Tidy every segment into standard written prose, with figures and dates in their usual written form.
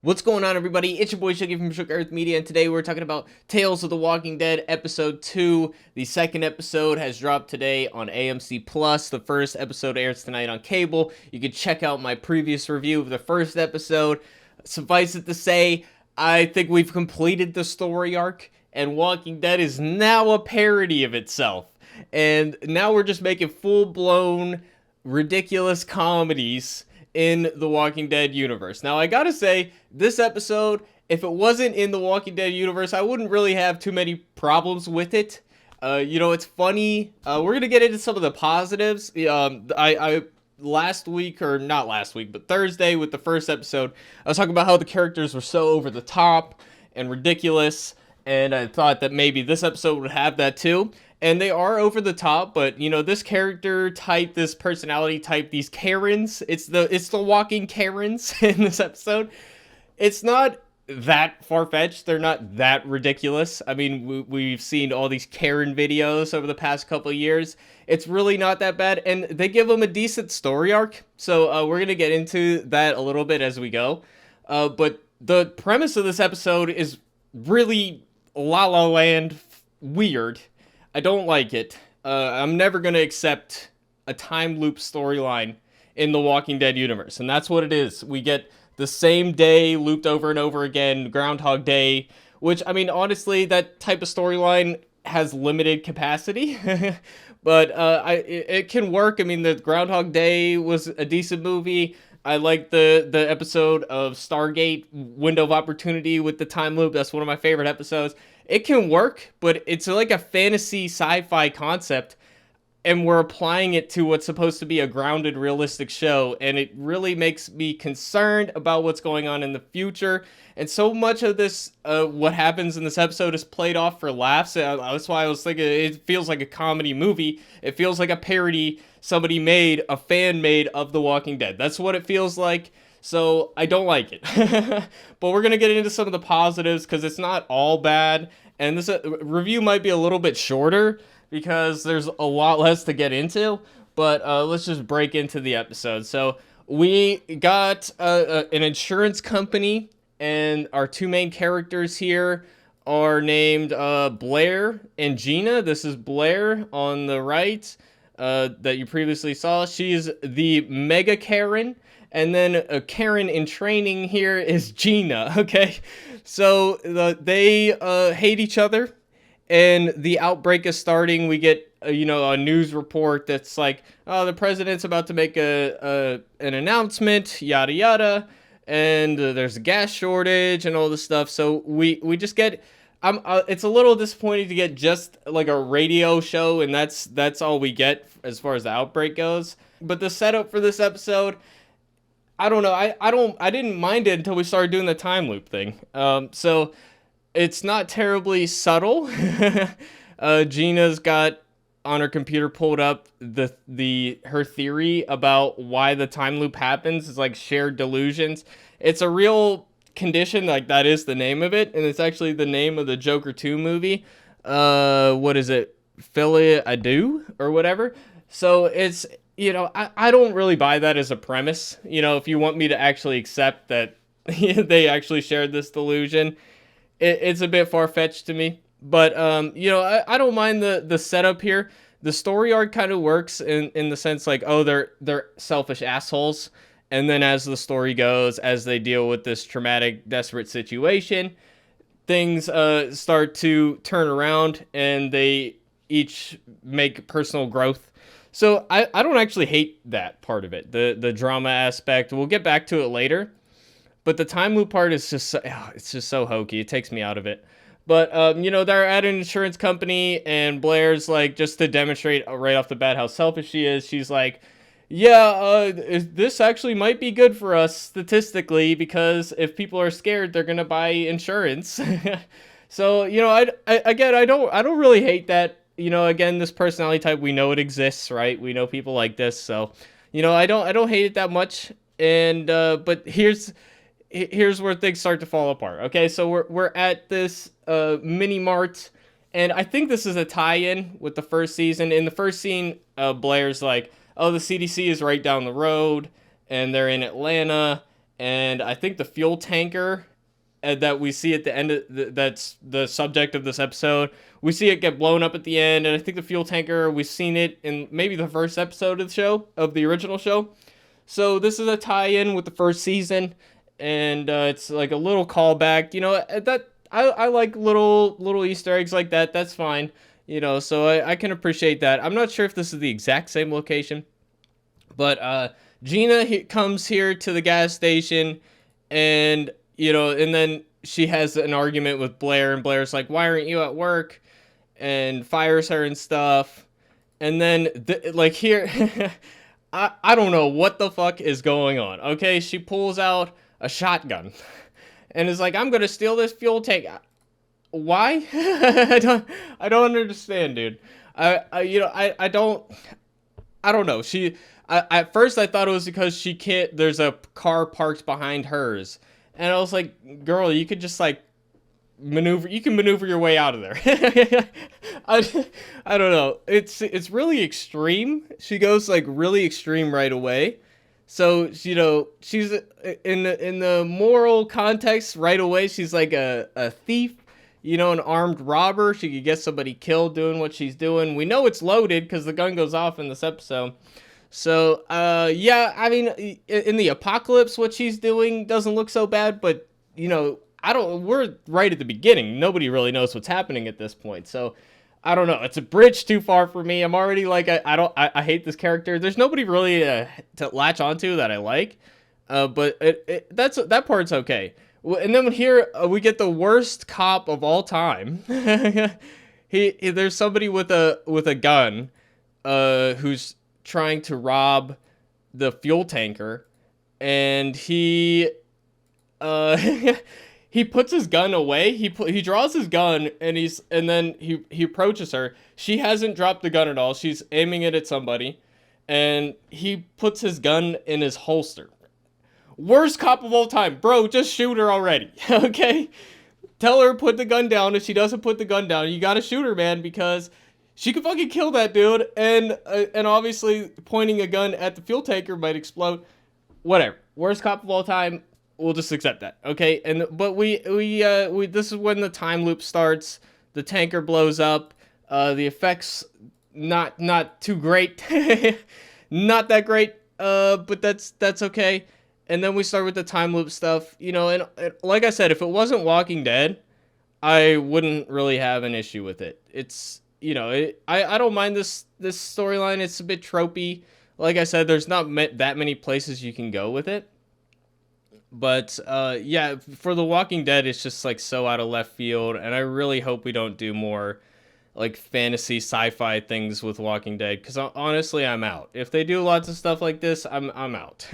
What's going on, everybody? It's your boy Shuggy from Shook Earth Media, and today we're talking about Tales of the Walking Dead Episode 2. The second episode has dropped today on AMC+. The first episode airs tonight on cable. You can check out my previous review of the first episode. Suffice it to say, I think we've completed the story arc, and Walking Dead is now a parody of itself. And now we're just making full-blown, ridiculous comedies in the Walking Dead universe. Now, I gotta say, this episode, if it wasn't in the Walking Dead universe, I wouldn't really have too many problems with it. It's funny. We're gonna get into some of the positives. I last week, or not last week, but Thursday with the first episode, I was talking about how the characters were so over the top and ridiculous, and I thought that maybe this episode would have that too. And they are over the top, but this character type, this personality type, these Karens, it's the walking Karens in this episode. It's not that far-fetched. They're not that ridiculous. I mean, we've seen all these Karen videos over the past couple of years. It's really not that bad, and they give them a decent story arc. So we're gonna get into that a little bit as we go. But the premise of this episode is really La La Land weird. I don't like it. I'm never going to accept a time loop storyline in the Walking Dead universe. And that's what it is. We get the same day looped over and over again, Groundhog Day, which, I mean, honestly, that type of storyline has limited capacity. But it can work. I mean, the Groundhog Day was a decent movie. I like the episode of Stargate, Window of Opportunity with the time loop. That's one of my favorite episodes. It can work, but it's like a fantasy sci-fi concept, and we're applying it to what's supposed to be a grounded, realistic show, and it really makes me concerned about what's going on in the future. And so much of this, what happens in this episode is played off for laughs. That's why I was thinking it feels like a comedy movie. It feels like a parody somebody made, a fan made of The Walking Dead. That's what it feels like. So I don't like it. But we're going to get into some of the positives because it's not all bad. And this review might be a little bit shorter because there's a lot less to get into. But let's just break into the episode. So we got an insurance company, and our two main characters here are named Blair and Gina. This is Blair on the right that you previously saw. She's the Mega Karen. And then a Karen in training here is Gina, okay? So they hate each other, and the outbreak is starting. We get, a news report that's like, oh, the president's about to make an announcement, yada, yada, and there's a gas shortage and all this stuff. So we just get... it's a little disappointing to get just like a radio show, and that's all we get as far as the outbreak goes. But the setup for this episode... I don't know. I didn't mind it until we started doing the time loop thing. So it's not terribly subtle. Gina's got on her computer pulled up her theory about why the time loop happens. It's like shared delusions. It's a real condition, like that is the name of it, and it's actually the name of the Joker 2 movie. What is it? Philly Ado or whatever. So it's... I don't really buy that as a premise. If you want me to actually accept that they actually shared this delusion, it's a bit far-fetched to me. But, I don't mind the setup here. The story arc kind of works in the sense like, oh, they're selfish assholes. And then as the story goes, as they deal with this traumatic, desperate situation, things start to turn around and they each make personal growth. So I don't actually hate that part of it, the drama aspect. We'll get back to it later, but the time loop part is it's just so hokey. It takes me out of it. But they're at an insurance company, and Blair's like, just to demonstrate right off the bat how selfish she is. She's like, yeah, this actually might be good for us statistically because if people are scared, they're gonna buy insurance. So I don't really hate that. Again, this personality type, we know it exists, right? We know people like this, so I don't hate it that much. And but here's where things start to fall apart. Okay, so we're at this mini mart, and I think this is a tie-in with the first season. In the first scene, Blair's like, oh, the CDC is right down the road, and they're in Atlanta, and I think the fuel tanker that we see at the end of that's the subject of this episode. We see it get blown up at the end, and I think the fuel tanker, we've seen it in maybe the first episode of the show, of the original show. So this is a tie-in with the first season, and it's like a little callback. You know, that I like little Easter eggs like that. That's fine. You know, so I can appreciate that. I'm not sure if this is the exact same location, but Gina comes here to the gas station, and you know, and then she has an argument with Blair, and Blair's like, "Why aren't you at work?" and fires her and stuff. And then like here, I don't know what the fuck is going on. Okay, she pulls out a shotgun, and is like, "I'm gonna steal this fuel tank." Why? I don't understand, dude. I don't know. At first I thought it was because she can't. There's a car parked behind hers, and I was like, "Girl, you could just like maneuver. You can maneuver your way out of there." I don't know. It's really extreme. She goes like really extreme right away. So you know she's in the moral context right away. She's like a thief. You know, an armed robber. She could get somebody killed doing what she's doing. We know it's loaded because the gun goes off in this episode. So, yeah, I mean, in the apocalypse, what she's doing doesn't look so bad, but, you know, we're right at the beginning. Nobody really knows what's happening at this point. So, I don't know. It's a bridge too far for me. I'm already like, I hate this character. There's nobody really to latch onto that I like. But that part's okay. And then here we get the worst cop of all time. There's somebody with a gun, who's trying to rob the fuel tanker, and he he puts his gun away. He draws his gun, and then he approaches her. She hasn't dropped the gun at all. She's aiming it at somebody, and he puts his gun in his holster. Worst cop of all time. Bro, just shoot her already. Okay? Tell her put the gun down. If she doesn't put the gun down, you gotta shoot her, man, because she could fucking kill that dude, and obviously pointing a gun at the fuel tanker might explode. Whatever. Worst cop of all time. We'll just accept that. Okay? But we this is when the time loop starts. The tanker blows up. The effects not too great. Not that great. But that's okay. And then we start with the time loop stuff, you know, and like I said, if it wasn't Walking Dead, I wouldn't really have an issue with it. It's, you know, I don't mind this storyline. It's a bit tropey. Like I said, there's not that many places you can go with it. But, yeah, for The Walking Dead, it's just, like, so out of left field, and I really hope we don't do more, like, fantasy sci-fi things with Walking Dead, because honestly, I'm out. If they do lots of stuff like this, I'm out.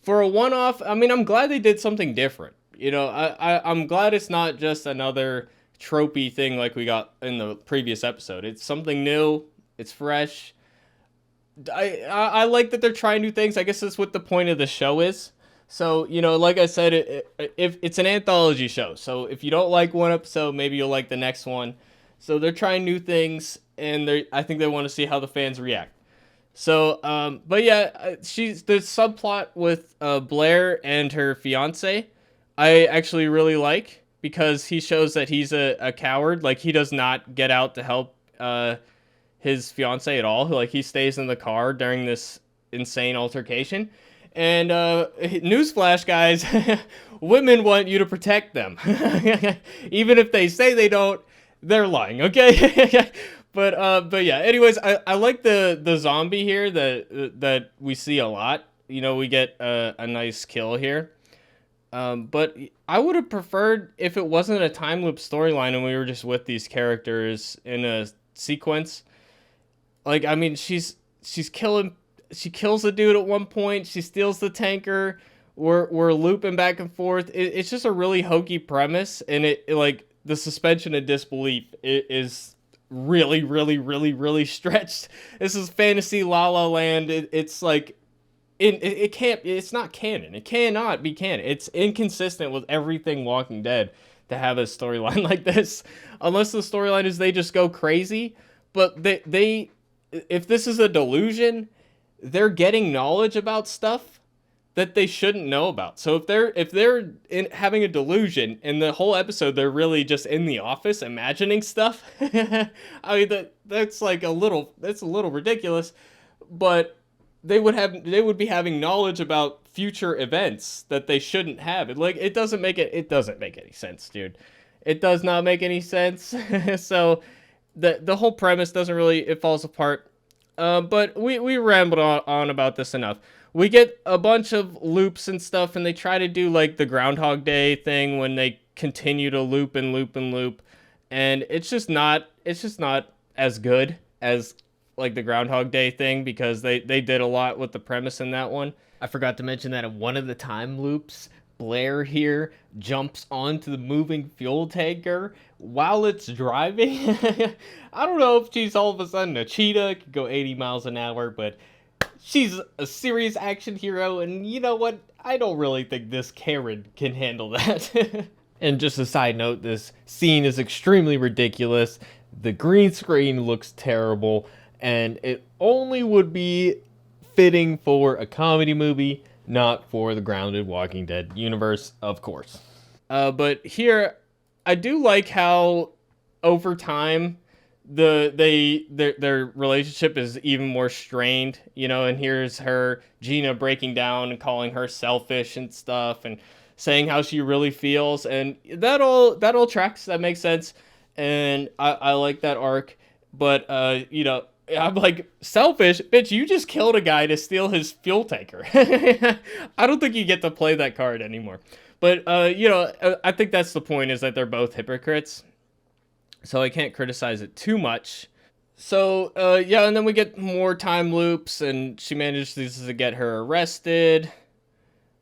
For a one-off, I mean, I'm glad they did something different. You know, I'm glad it's not just another tropey thing like we got in the previous episode. It's something new. It's fresh. I like that they're trying new things. I guess that's what the point of the show is. So, you know, like I said, if it's an anthology show. So if you don't like one episode, maybe you'll like the next one. So they're trying new things, and I think they want to see how the fans react. So, but yeah, the subplot with Blair and her fiance, I actually really like, because he shows that he's a coward. Like, he does not get out to help his fiance at all. Like, he stays in the car during this insane altercation. And newsflash, guys, women want you to protect them. Even if they say they don't, they're lying, okay? But yeah, anyways, I like the zombie here that we see a lot. You know, we get a nice kill here. But I would have preferred if it wasn't a time loop storyline and we were just with these characters in a sequence. Like, I mean, she kills the dude at one point. She steals the tanker. We're looping back and forth. It's just a really hokey premise, and it like the suspension of disbelief is really, really, really, really stretched. This is fantasy La La Land. It's like, it's not canon. It cannot be canon. It's inconsistent with everything Walking Dead to have a storyline like this, unless the storyline is they just go crazy. But they if this is a delusion, they're getting knowledge about stuff that they shouldn't know about. So if they're having a delusion in the whole episode, they're really just in the office imagining stuff. I mean that's like a little ridiculous, but they would be having knowledge about future events that they shouldn't have. It doesn't make any sense, dude. It does not make any sense. So the whole premise doesn't really, it falls apart. But we rambled on about this enough. We get a bunch of loops and stuff, and they try to do like the Groundhog Day thing when they continue to loop and loop and loop, and it's just not as good as like the Groundhog Day thing, because they did a lot with the premise in that one. I forgot to mention that in one of the time loops, Blair here jumps onto the moving fuel tanker while it's driving. I don't know if she's all of a sudden a cheetah, could go 80 miles an hour, but she's a serious action hero, and you know what? I don't really think this Karen can handle that. And just a side note, this scene is extremely ridiculous. The green screen looks terrible, and it only would be fitting for a comedy movie, not for the grounded Walking Dead universe, of course. But here, I do like how over time their relationship is even more strained, you know, and here's Gina breaking down and calling her selfish and stuff and saying how she really feels, and that all tracks, that makes sense, and I like that arc. But you know, I'm like, selfish? Bitch, you just killed a guy to steal his fuel tanker. I don't think you get to play that card anymore. But, you know, I think that's the point, is that they're both hypocrites. So I can't criticize it too much. So, yeah, and then we get more time loops, and she manages to get her arrested,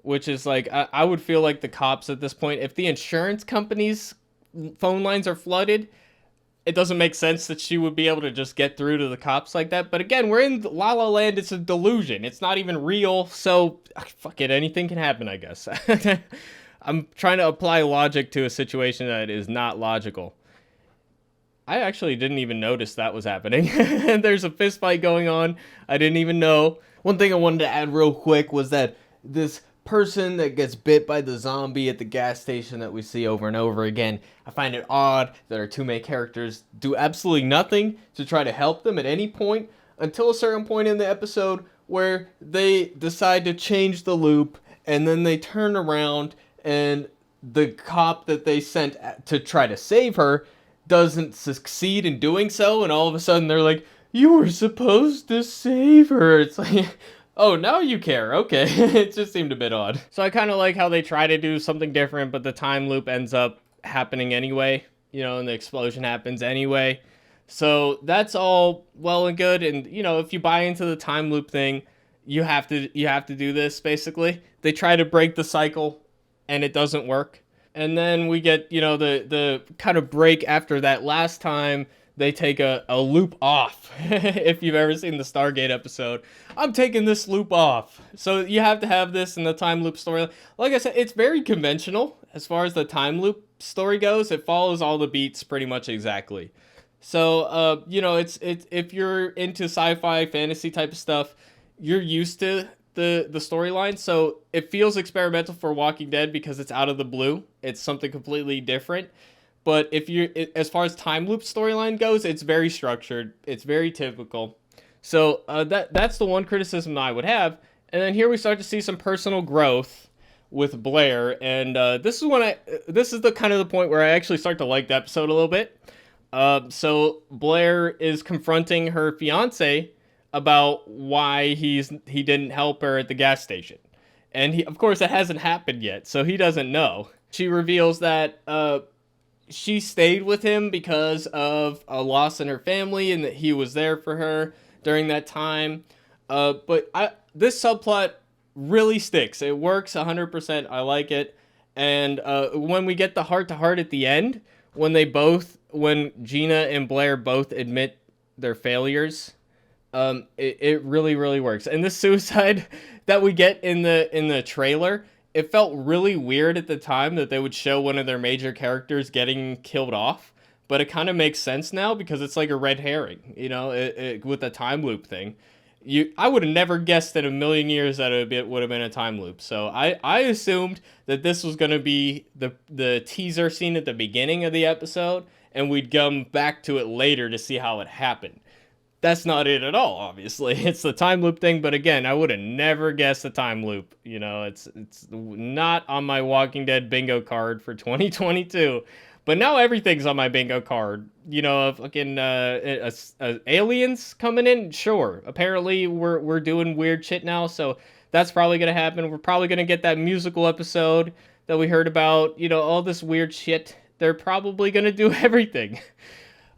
which is like, I would feel like the cops at this point, if the insurance company's phone lines are flooded, it doesn't make sense that she would be able to just get through to the cops like that. But again, we're in La La Land. It's a delusion. It's not even real. So, fuck it. Anything can happen, I guess. I'm trying to apply logic to a situation that is not logical. I actually didn't even notice that was happening. There's a fist fight going on. I didn't even know. One thing I wanted to add real quick was that this person that gets bit by the zombie at the gas station that we see over and over again, I find it odd that our two main characters do absolutely nothing to try to help them at any point until a certain point in the episode where they decide to change the loop, and then they turn around and the cop that they sent to try to save her doesn't succeed in doing so, and all of a sudden they're like, you were supposed to save her. It's like, oh, now you care. Okay. It just seemed a bit odd. So I kind of like how they try to do something different, but the time loop ends up happening anyway, you know, and the explosion happens anyway. So that's all well and good. And, you know, if you buy into the time loop thing, you have to do this, basically. They try to break the cycle, and it doesn't work. And then we get, you know, the kind of break after that last time. They take a loop off. If you've ever seen the Stargate episode, I'm taking this loop off. So you have to have this in the time loop story. Like I said, it's very conventional as far as the time loop story goes. It follows all the beats pretty much exactly. So, you know, it's if you're into sci-fi, fantasy type of stuff, you're used to the storyline. So it feels experimental for Walking Dead because it's out of the blue. It's something completely different. But if you're, as far as time loop storyline goes, it's very structured. It's very typical. So that's the one criticism I would have. And then here we start to see some personal growth with Blair, and this is the kind of the point where I actually start to like the episode a little bit. So Blair is confronting her fiance about why he didn't help her at the gas station, and of course it hasn't happened yet, so he doesn't know. She reveals that she stayed with him because of a loss in her family, and that he was there for her during that time. But this subplot really sticks. It works 100%. I like it. And when we get the heart-to-heart at the end, when Gina and Blair both admit their failures, it really, really works. And this suicide that we get in the trailer, it felt really weird at the time that they would show one of their major characters getting killed off, but it kind of makes sense now because it's like a red herring, you know, with the time loop thing. I would have never guessed in a million years that it would have been a time loop. So I assumed that this was going to be the teaser scene at the beginning of the episode, and we'd come back to it later to see how it happened. That's not it at all, obviously. It's the time loop thing, but again, I would have never guessed a time loop. You know, it's not on my Walking Dead bingo card for 2022. But now everything's on my bingo card. You know, fucking aliens coming in, sure. Apparently, we're doing weird shit now, so that's probably gonna happen. We're probably gonna get that musical episode that we heard about. You know, all this weird shit. They're probably gonna do everything.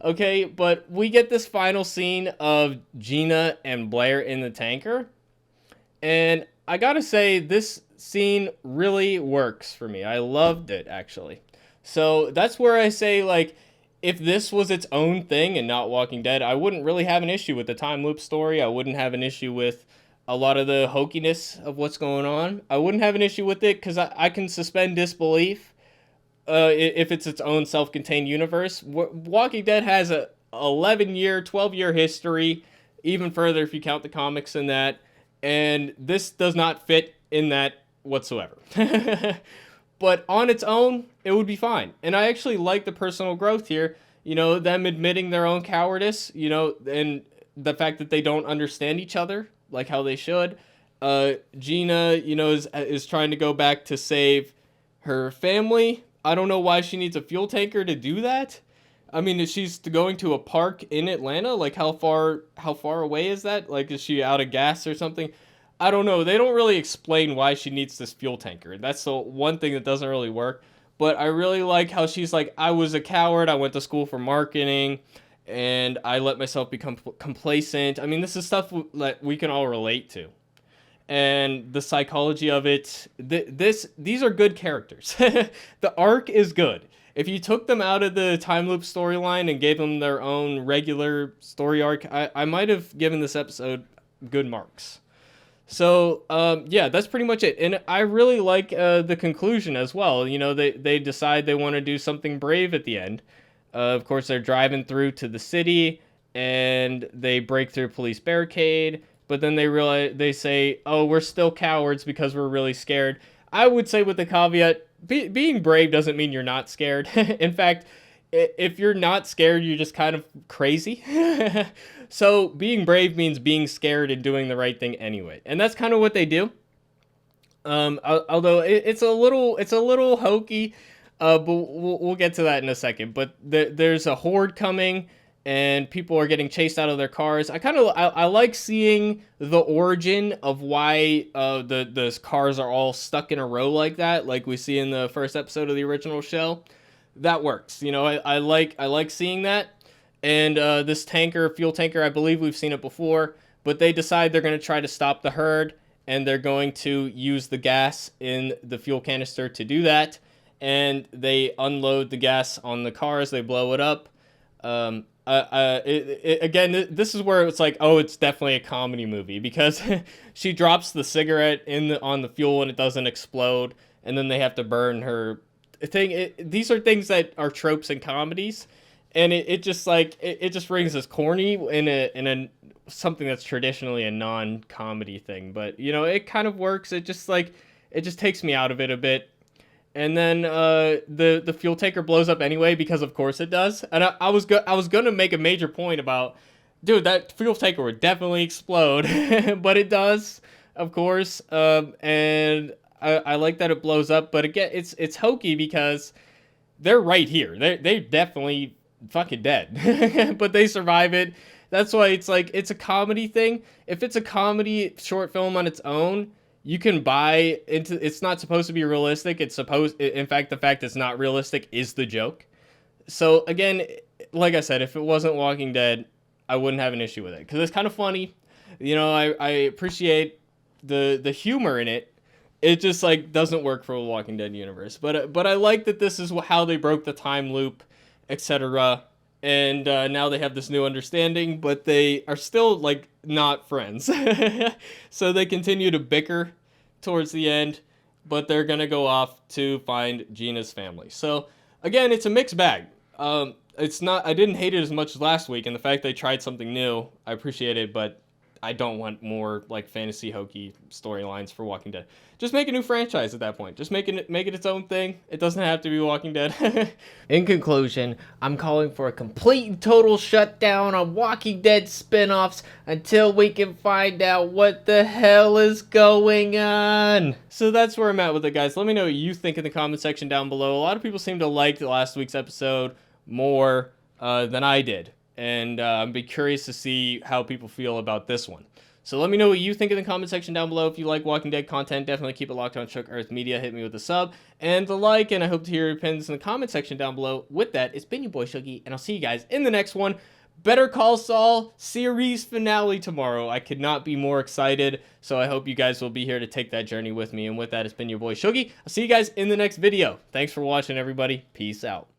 Okay, but we get this final scene of Gina and Blair in the tanker, and I gotta say, this scene really works for me. I loved it, actually. So that's where I say, like, if this was its own thing and not Walking Dead, I wouldn't really have an issue with the time loop story. I wouldn't have an issue with a lot of the hokiness of what's going on. I wouldn't have an issue with it because I can suspend disbelief if it's its own self-contained universe. Walking Dead has a 11-year, 12-year history, even further if you count the comics in that, and this does not fit in that whatsoever. But on its own, it would be fine. And I actually like the personal growth here, you know, them admitting their own cowardice, you know, and the fact that they don't understand each other like how they should. Gina, you know, is trying to go back to save her family. I don't know why she needs a fuel tanker to do that. I mean, is she's going to a park in Atlanta? Like, how far away is that? Like, is she out of gas or something? I don't know. They don't really explain why she needs this fuel tanker. That's the one thing that doesn't really work. But I really like how she's like, I was a coward. I went to school for marketing, and I let myself become complacent. I mean, this is stuff that we can all relate to. And the psychology of it, these are good characters. The arc is good. If you took them out of the time loop storyline and gave them their own regular story arc, I might have given this episode good marks. So, yeah, that's pretty much it. And I really like the conclusion as well. You know, they decide they want to do something brave at the end. Of course, they're driving through to the city, and they break through a police barricade. But then they say, oh, we're still cowards because we're really scared. I would say with the caveat, being brave doesn't mean you're not scared. In fact, if you're not scared, you're just kind of crazy. So being brave means being scared and doing the right thing anyway. And that's kind of what they do. Although it's a little hokey, but we'll get to that in a second. But there's a horde coming, and people are getting chased out of their cars. I like seeing the origin of why the cars are all stuck in a row like that, like we see in the first episode of the original show. That works. You know, I like seeing that. And this fuel tanker, I believe we've seen it before, but they decide they're going to try to stop the herd, and they're going to use the gas in the fuel canister to do that. And they unload the gas on the cars. They blow it up. Again, this is where it's like, oh, it's definitely a comedy movie, because she drops the cigarette on the fuel and it doesn't explode, and then they have to burn her thing. These are things that are tropes in comedies, and it just rings as corny in a something that's traditionally a non-comedy thing. But you know, it kind of works. It just takes me out of it a bit. And then the fuel tanker blows up anyway, because of course it does. And I was gonna make a major point about, dude, that fuel tanker would definitely explode, but it does, of course. And I like that it blows up, but again, it's hokey because they're right here. They're definitely fucking dead, but they survive it. That's why it's like, it's a comedy thing. If it's a comedy short film on its own, you can buy into. It's not supposed to be realistic. In fact, the fact it's not realistic is the joke. So again, like I said, if it wasn't Walking Dead, I wouldn't have an issue with it, because it's kind of funny. You know, I appreciate the humor in it. It just like doesn't work for the Walking Dead universe. But I like that this is how they broke the time loop, etc. And now they have this new understanding, but they are still like not friends. So they continue to bicker towards the end, but they're gonna go off to find Gina's family. So again, it's a mixed bag. It's not. I didn't hate it as much as last week, and the fact they tried something new, I appreciate it. But I don't want more like fantasy hokey storylines for Walking Dead. Just make a new franchise at that point. Just make it its own thing. It doesn't have to be Walking Dead. In conclusion, I'm calling for a complete and total shutdown on Walking Dead spinoffs until we can find out what the hell is going on. So that's where I'm at with it, guys. Let me know what you think in the comment section down below. A lot of people seem to like the last week's episode more than I did. And I'd be curious to see how people feel about this one. So let me know what you think in the comment section down below. If you like Walking Dead content, definitely keep it locked on Shook Earth Media. Hit me with a sub and the like, and I hope to hear your opinions in the comment section down below. With that, it's been your boy Shooky, and I'll see you guys in the next one. Better Call Saul series finale tomorrow. I could not be more excited, so I hope you guys will be here to take that journey with me. And with that, it's been your boy Shooky. I'll see you guys in the next video. Thanks for watching, everybody. Peace out.